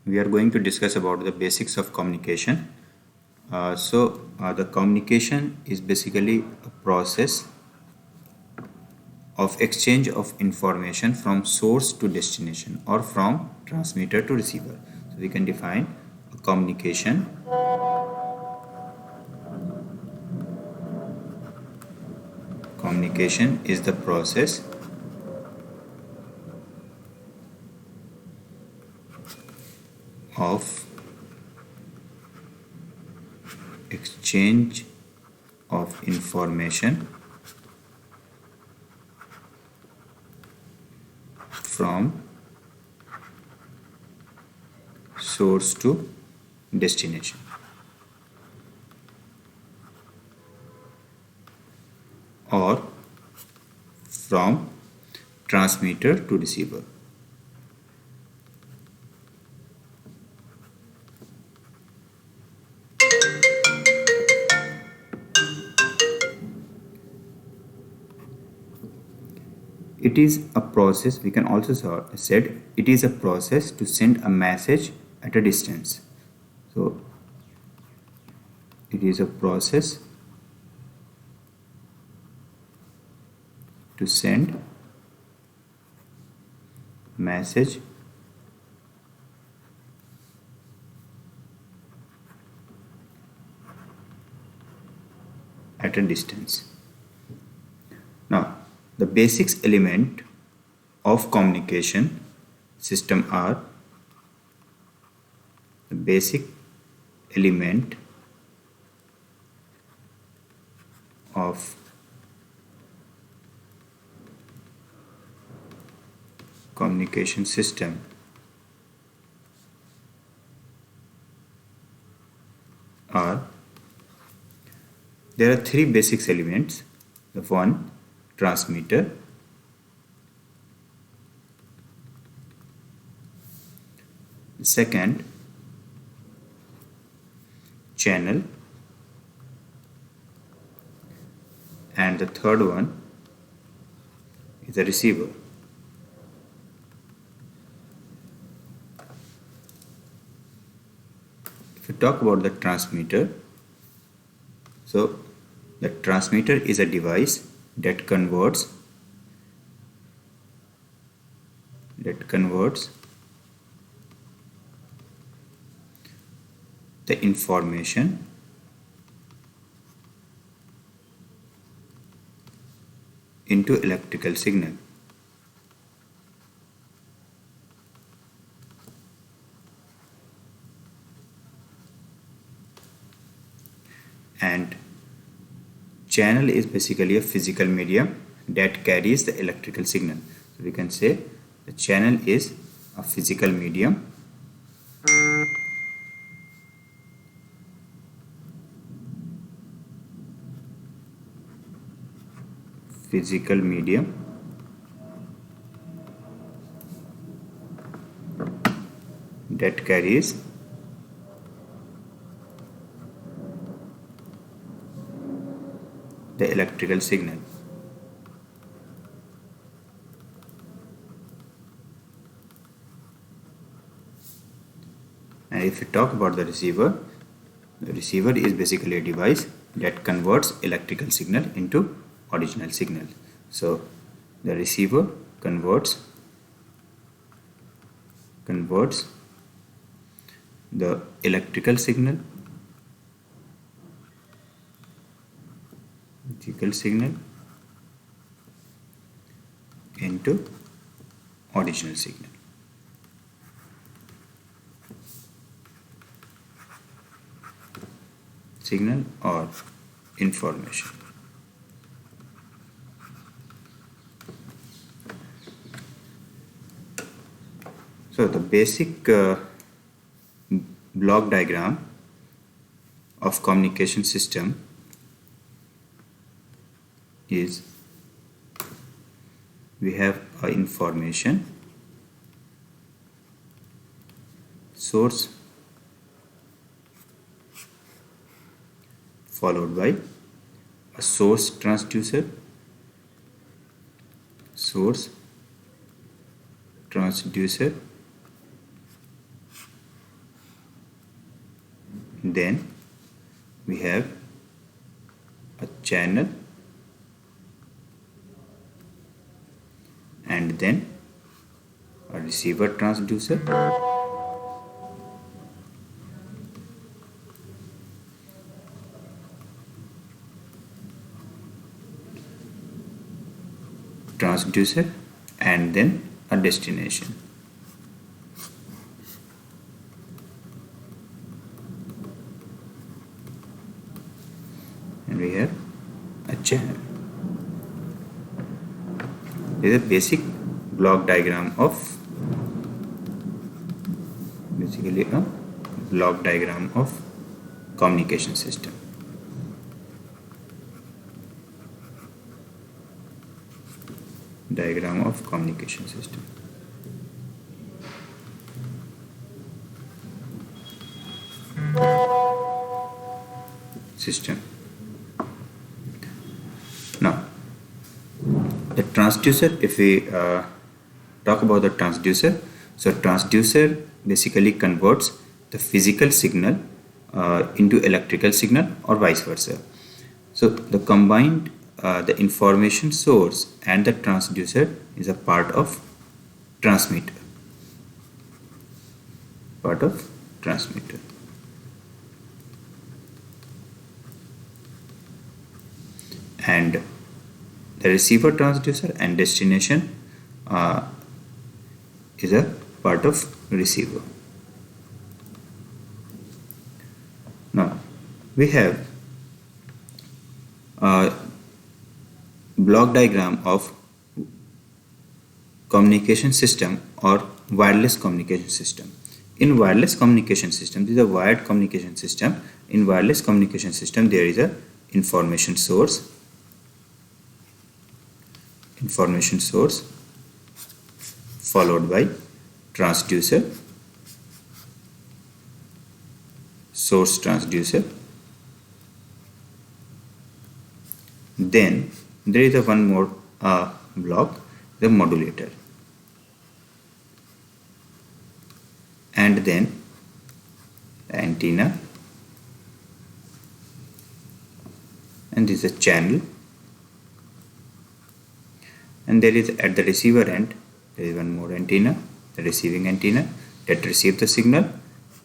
we are going to discuss about the basics of communication. The communication is basically a process of exchange of information from source to destination or from transmitter to receiver. So we can define a communication. Communication is the process of exchange of information from source to destination or from transmitter to receiver. It is a process, we can also said it is a process to send a message at a distance. So it is a process to send message at a distance. Now, the basics element of communication system are the basic element of communication system are, there are three basic elements. The one, transmitter, the second, channel, and the third one is the receiver. If you talk about the transmitter, so the transmitter is a device that converts the information into electrical signal. And channel is basically a physical medium that carries the electrical signal. So we can say the channel is a physical medium that carries the electrical signal. And if you talk about the receiver is basically a device that converts electrical signal into original signal. So the receiver converts the electrical signal into original signal or information. So the basic block diagram of communication system is, we have a information source followed by a source transducer, then we have a channel, and then a receiver transducer, and then a destination. And we have a channel. This is a basic block diagram of communication system. Diagram of communication system. Now, the transducer, if we talk about the transducer, so transducer basically converts the physical signal into electrical signal or vice versa. So the combined the information source and the transducer is a part of transmitter. And the receiver transducer and destination is a part of receiver. Now we have a block diagram of communication system or wireless communication system. In wireless communication system, this is a wired communication system. In wireless communication system, there is a information source followed by transducer, source transducer. Then there is a one more block, the modulator, and then the antenna, and this is a channel, and there is at the receiver end there is one more antenna, the receiving antenna that receives the signal,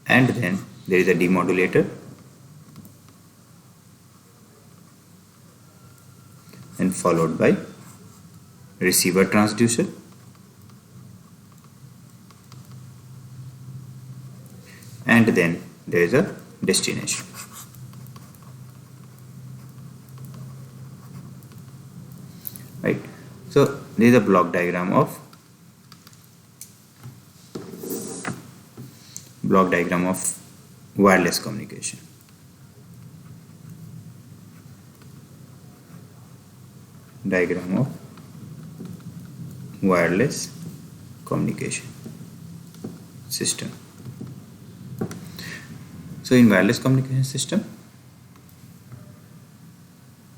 and then there is a demodulator, and followed by receiver transducer, and then there is a destination. Right. So this is a block diagram of wireless communication. Diagram of wireless communication system. So in wireless communication system,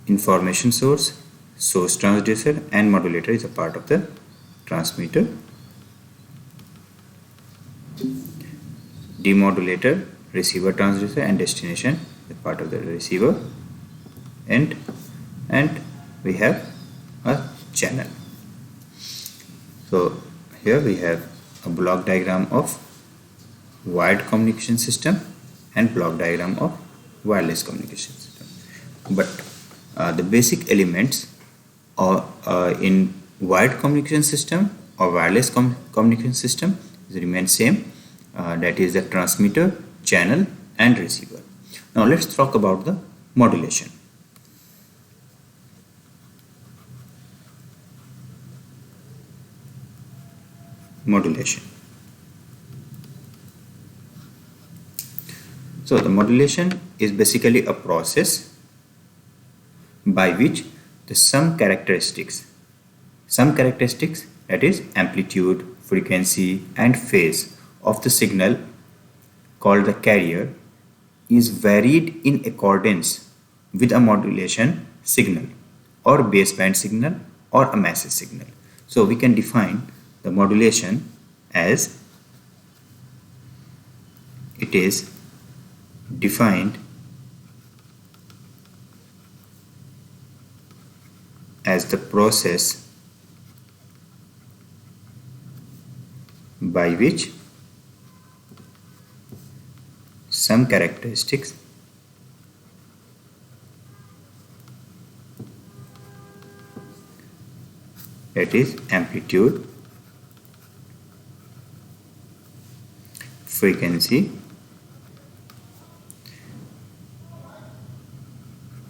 information source transducer and modulator is a part of the transmitter. Demodulator, receiver transducer, and destination is part of the receiver. And we have a channel. So here we have a block diagram of wired communication system and block diagram of wireless communication system. But the basic elements in wired communication system or wireless communication system remain same. That is the transmitter, channel, and receiver. Now let's talk about the modulation. So the modulation is basically a process by which some characteristics, that is amplitude, frequency, and phase of the signal called the carrier is varied in accordance with a modulation signal or baseband signal or a message signal. So we can define the modulation as it is defined as the process by which some characteristics that is amplitude, frequency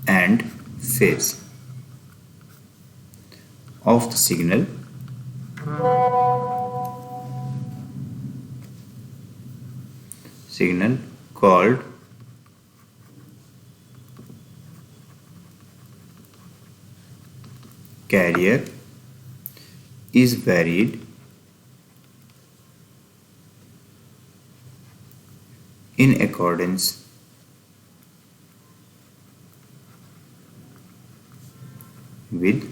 and phase of the signal called carrier is varied in accordance with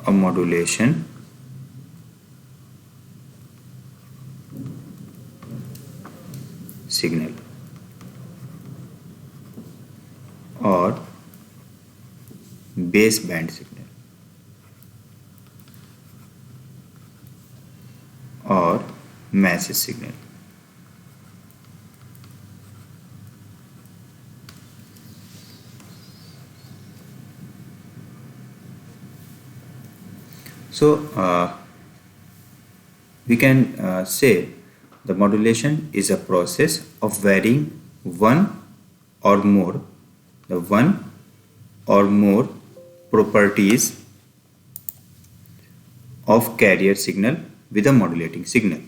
a modulation signal or baseband signal or message signal. So we can say the modulation is a process of varying one or more properties of carrier signal with a modulating signal.